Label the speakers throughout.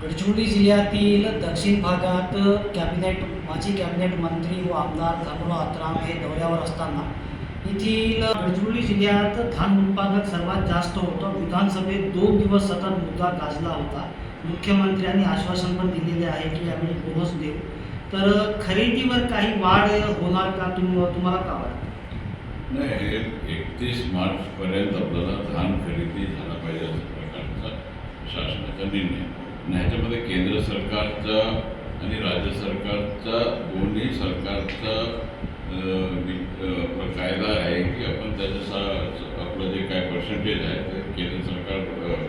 Speaker 1: गडचिरोली जिल्ह्यातील दक्षिण भागात माजी कॅबिनेट मंत्री व आमदार धर्मराव आत्राम हे दौऱ्यावर असताना येथील गडचिरोली जिल्ह्यात धान उत्पादक सर्वात जास्त होतं। विधानसभेत 2 दिवस सतत मुद्दा गाजला होता। मुख्यमंत्र्यांनी आश्वासन पण दिलेले आहे की यावेळी बोनस देऊ। तर खरेदीवर काही वाढ होणार का तुम्हाला का वाटतं?
Speaker 2: नाही, 31 मार्चपर्यंत आपल्याला धान खरेदी झाला पाहिजे अशा प्रकारचा शासनाचा निर्णय आणि ह्याच्यामध्ये केंद्र सरकारचा आणि राज्य सरकारचा दोन्ही सरकारचा कायदा आहे की आपण आपलं जे काय पर्सेंटेज आहे ते केंद्र सरकार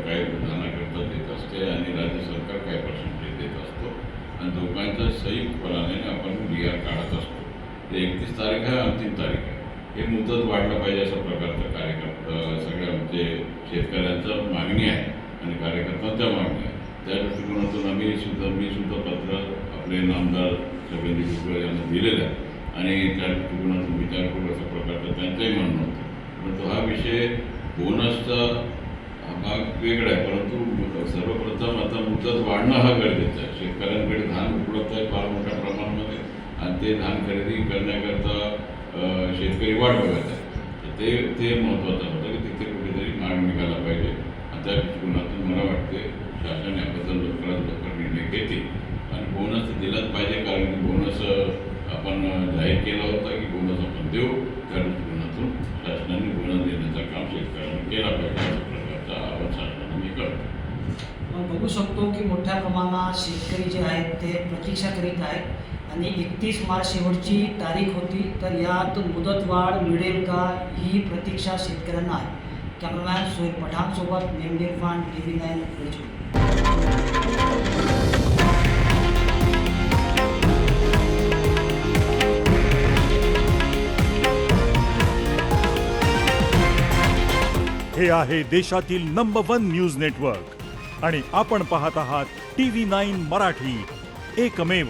Speaker 2: काय धानाकरता देत असते आणि राज्य सरकार काय पर्सेंटेज देत असतो आणि दोघांच्या संयुक्तपणाने आपण बियार काढत असतो। ते 31 तारीख आहे, अंतिम तारीख आहे। हे मुदत वाढलं पाहिजे अशा प्रकारचा कार्यकर्ता सगळ्या म्हणजे शेतकऱ्यांचा मागणी आहे आणि कार्यकर्त्यांच्या मागणी आहे। त्या दृष्टिकोनातून मी सुद्धा पत्र आपले नामदार छगनजी भुजबळ यांना दिलेलं आहे आणि त्या दृष्टिकोनातून विचार करू अशा प्रकारचं त्यांचंही म्हणणं होतं। परंतु हा विषय बोनसचा हा भाग वेगळा आहे, परंतु सर्वप्रथम आता मुदत वाढणं हा गरजेचं आहे। शेतकऱ्यांकडे धान उपलब्ध आहे फार मोठ्या प्रमाणामध्ये आणि ते धान खरेदी करण्याकरता शेतकरी वाट बघत आहे। तर ते महत्त्वाचं होतं की तिथे कुठेतरी माग निघाला पाहिजे आणि त्या दृष्टिकोनातून मला वाटते शासन याबद्दल लवकरात लवकर निर्णय घेते आणि बोनस दिलाच पाहिजे, कारण की बोनस आपण जाहीर केला होता की बोनस आपण देऊ। त्या दृष्टिकोनातून शासनाने बोनस देण्याचं काम शेतकऱ्यांनी केला पाहिजे अशा प्रकारचा आवाज शासनाने मी करतो।
Speaker 1: बघू शकतो की मोठ्या प्रमाणात शेतकरी जे आहेत ते प्रतीक्षा करीत आहेत आणि 31 मार्च शेवटची तारीख होती। तर यात मुदतवाढ मिळेल का ही प्रतीक्षा शेतकऱ्यांना आहे। कॅमेरामॅन सोहेल पठाणसोबत मेमडी इरफान, TV9 गडचिरोली।
Speaker 3: हे आहे देशातील नंबर 1 न्यूज नेटवर्क आणि आपण पाहत आहात TV9 मराठी, एकमेव।